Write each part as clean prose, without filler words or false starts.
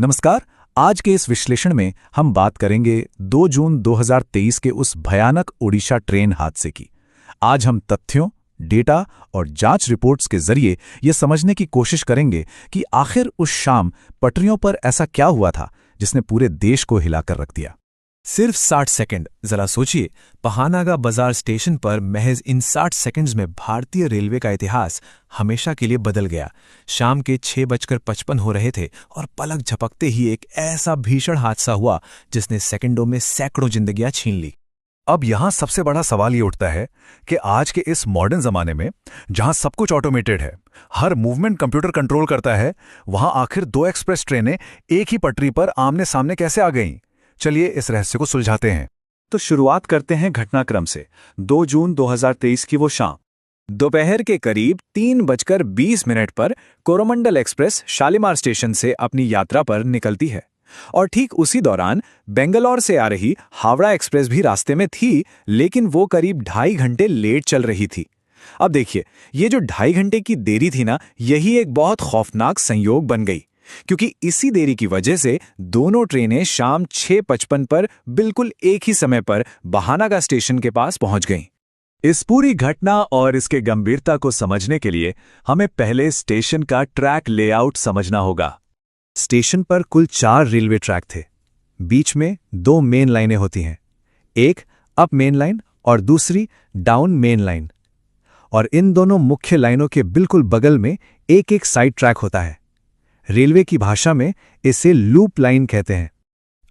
नमस्कार। आज के इस विश्लेषण में हम बात करेंगे 2 जून 2023 के उस भयानक ओडिशा ट्रेन हादसे की। आज हम तथ्यों, डेटा और जांच रिपोर्ट्स के जरिए ये समझने की कोशिश करेंगे कि आखिर उस शाम पटरियों पर ऐसा क्या हुआ था जिसने पूरे देश को हिलाकर रख दिया। सिर्फ 60 सेकंड। जरा सोचिए, पहानागा बाजार स्टेशन पर महज इन 60 सेकंड्स में भारतीय रेलवे का इतिहास हमेशा के लिए बदल गया। शाम के 6:55 हो रहे थे और पलक झपकते ही एक ऐसा भीषण हादसा हुआ जिसने सेकंडों में सैकड़ों जिंदगियां छीन ली। अब यहां सबसे बड़ा सवाल ये उठता है कि आज के इस मॉडर्न जमाने में जहां सब कुछ ऑटोमेटेड है, हर मूवमेंट कंप्यूटर कंट्रोल करता है, वहां आखिर 2 एक्सप्रेस ट्रेनें एक ही पटरी पर आमने सामने कैसे आ गईं? चलिए इस रहस्य को सुलझाते हैं। तो शुरुआत करते हैं घटनाक्रम से। 2 जून 2023 की वो शाम दोपहर के करीब 3:20 पर कोरोमंडल एक्सप्रेस शालीमार स्टेशन से अपनी यात्रा पर निकलती है और ठीक उसी दौरान बेंगलौर से आ रही हावड़ा एक्सप्रेस भी रास्ते में थी, लेकिन वो करीब 2.5 घंटे लेट चल रही थी। अब देखिए, ये जो 2.5 घंटे की देरी थी ना, यही एक बहुत खौफनाक संयोग बन गई, क्योंकि इसी देरी की वजह से दोनों ट्रेनें शाम 6:55 पर बिल्कुल एक ही समय पर बहानागा स्टेशन के पास पहुंच गईं। इस पूरी घटना और इसके गंभीरता को समझने के लिए हमें पहले स्टेशन का ट्रैक लेआउट समझना होगा। स्टेशन पर कुल 4 रेलवे ट्रैक थे। बीच में 2 मेन लाइनें होती हैं, एक अप मेन लाइन और दूसरी डाउन मेन लाइन, और इन दोनों मुख्य लाइनों के बिल्कुल बगल में एक एक साइड ट्रैक होता है। रेलवे की भाषा में इसे लूप लाइन कहते हैं।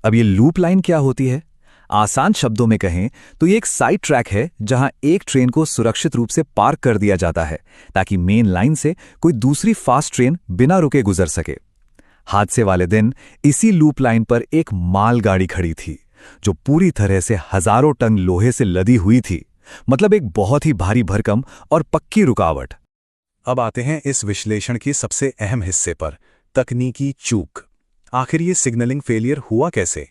अब ये लूप लाइन क्या होती है? आसान शब्दों में कहें तो ये एक साइड ट्रैक है जहां एक ट्रेन को सुरक्षित रूप से पार्क कर दिया जाता है ताकि मेन लाइन से कोई दूसरी फास्ट ट्रेन बिना रुके गुजर सके। हादसे वाले दिन इसी लूप लाइन पर एक मालगाड़ी खड़ी थी जो पूरी तरह से हजारों टन लोहे से लदी हुई थी, मतलब एक बहुत ही भारी भरकम और पक्की रुकावट। अब आते हैं इस विश्लेषण की सबसे अहम हिस्से पर, तकनीकी चूक। आखिर ये सिग्नलिंग फेलियर हुआ कैसे?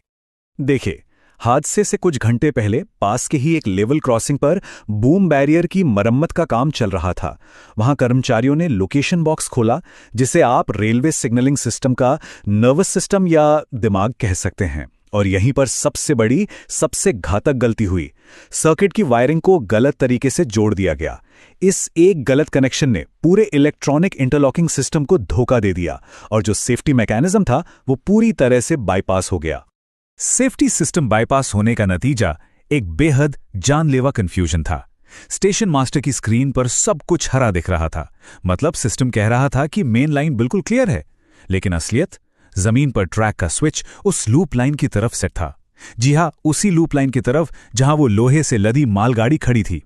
देखिए, हादसे से कुछ घंटे पहले पास के ही एक लेवल क्रॉसिंग पर बूम बैरियर की मरम्मत का काम चल रहा था। वहां कर्मचारियों ने लोकेशन बॉक्स खोला, जिसे आप रेलवे सिग्नलिंग सिस्टम का नर्वस सिस्टम या दिमाग कह सकते हैं, और यहीं पर सबसे बड़ी, सबसे घातक गलती हुई। सर्किट की वायरिंग को गलत तरीके से जोड़ दिया गया। इस एक गलत कनेक्शन ने पूरे इलेक्ट्रॉनिक इंटरलॉकिंग सिस्टम को धोखा दे दिया और जो सेफ्टी मैकेनिज्म था वो पूरी तरह से बाईपास हो गया। सेफ्टी सिस्टम बाईपास होने का नतीजा एक बेहद जानलेवा कंफ्यूजन था। स्टेशन मास्टर की स्क्रीन पर सब कुछ हरा दिख रहा था, मतलब सिस्टम कह रहा था कि मेन लाइन बिल्कुल क्लियर है, लेकिन असलियत, जमीन पर ट्रैक का स्विच उस लूप लाइन की तरफ सेट था। जी हां, उसी लूप लाइन की तरफ जहां वो लोहे से लदी मालगाड़ी खड़ी थी।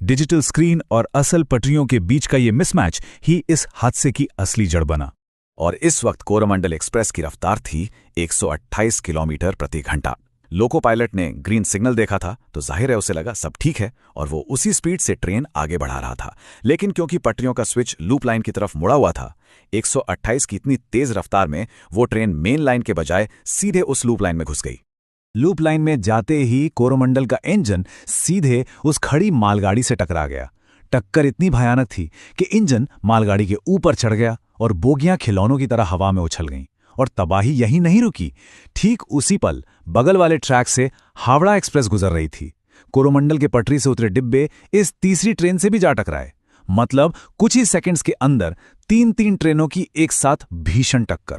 डिजिटल स्क्रीन और असल पटरियों के बीच का ये मिसमैच ही इस हादसे की असली जड़ बना। और इस वक्त कोरोमंडल एक्सप्रेस की रफ्तार थी 128 किलोमीटर प्रति घंटा। लोको पायलट ने ग्रीन सिग्नल देखा था तो जाहिर है उसे लगा सब ठीक है और वो उसी स्पीड से ट्रेन आगे बढ़ा रहा था। लेकिन क्योंकि पटरियों का स्विच लूप लाइन की तरफ मुड़ा हुआ था, 128 की इतनी तेज रफ्तार में वो ट्रेन मेन लाइन के बजाय सीधे उस लूप लाइन में घुस गई। लूप लाइन में जाते ही कोरोमंडल का इंजन सीधे उस खड़ी मालगाड़ी से टकरा गया। टक्कर इतनी भयानक थी कि इंजन मालगाड़ी के ऊपर चढ़ गया और बोगियां खिलौनों की तरह हवा में उछल गईं। और तबाही यहीं नहीं रुकी। ठीक उसी पल बगल वाले ट्रैक से हावड़ा एक्सप्रेस गुजर रही थी। कोरोमंडल के पटरी से उतरे डिब्बे इस तीसरी ट्रेन से भी जा टकराए। मतलब कुछ ही सेकंड्स के अंदर 3 ट्रेनों की एक साथ भीषण टक्कर।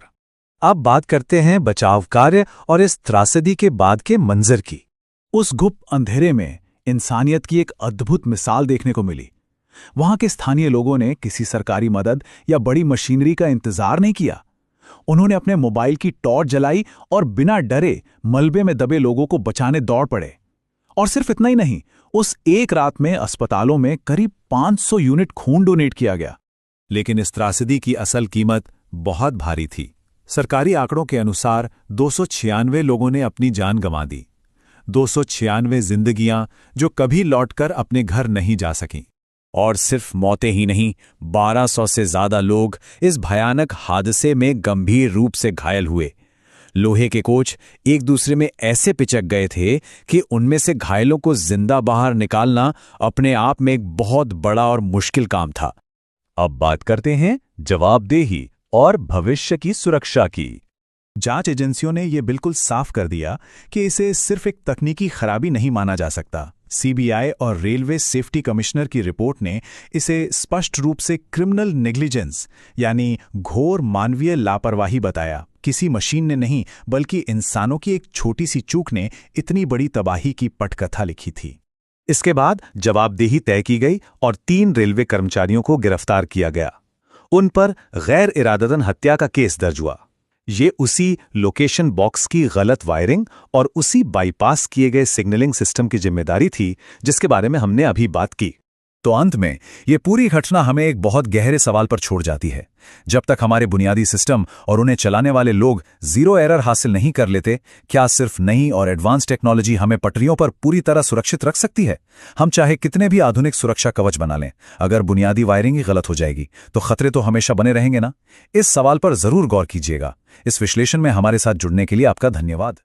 अब बात करते हैं बचाव कार्य और इस त्रासदी के बाद के मंजर की। उस गुप्त अंधेरे में इंसानियत की एक अद्भुत मिसाल देखने को मिली। वहां के स्थानीय लोगों ने किसी सरकारी मदद या बड़ी मशीनरी का इंतजार नहीं किया। उन्होंने अपने मोबाइल की टॉर्च जलाई और बिना डरे मलबे में दबे लोगों को बचाने दौड़ पड़े। और सिर्फ इतना ही नहीं, उस एक रात में अस्पतालों में करीब 500 यूनिट खून डोनेट किया गया। लेकिन इस त्रासदी की असल कीमत बहुत भारी थी। सरकारी आंकड़ों के अनुसार 296 लोगों ने अपनी जान गंवा दी। 296 जिंदगियां जो कभी लौटकर अपने घर नहीं जा सकीं। और सिर्फ मौतें ही नहीं, 1200 से ज्यादा लोग इस भयानक हादसे में गंभीर रूप से घायल हुए। लोहे के कोच एक दूसरे में ऐसे पिचक गए थे कि उनमें से घायलों को जिंदा बाहर निकालना अपने आप में एक बहुत बड़ा और मुश्किल काम था। अब बात करते हैं जवाबदेही और भविष्य की सुरक्षा की। जांच एजेंसियों ने यह बिल्कुल साफ कर दिया कि इसे सिर्फ एक तकनीकी खराबी नहीं माना जा सकता। सीबीआई और रेलवे सेफ्टी कमिश्नर की रिपोर्ट ने इसे स्पष्ट रूप से क्रिमिनल नेग्लिजेंस यानी घोर मानवीय लापरवाही बताया। किसी मशीन ने नहीं बल्कि इंसानों की एक छोटी सी चूक ने इतनी बड़ी तबाही की पटकथा लिखी थी। इसके बाद जवाबदेही तय की गई और 3 रेलवे कर्मचारियों को गिरफ्तार किया गया। उन पर गैर इरादतन हत्या का केस दर्ज हुआ। ये उसी लोकेशन बॉक्स की गलत वायरिंग और उसी बाईपास किए गए सिग्नलिंग सिस्टम की जिम्मेदारी थी जिसके बारे में हमने अभी बात की। तो अंत में ये पूरी घटना हमें एक बहुत गहरे सवाल पर छोड़ जाती है। जब तक हमारे बुनियादी सिस्टम और उन्हें चलाने वाले लोग जीरो एरर हासिल नहीं कर लेते, क्या सिर्फ नई और एडवांस टेक्नोलॉजी हमें पटरियों पर पूरी तरह सुरक्षित रख सकती है? हम चाहे कितने भी आधुनिक सुरक्षा कवच बना लें, अगर बुनियादी वायरिंग ही गलत हो जाएगी तो खतरे तो हमेशा बने रहेंगे ना। इस सवाल पर जरूर गौर कीजिएगा। इस विश्लेषण में हमारे साथ जुड़ने के लिए आपका धन्यवाद।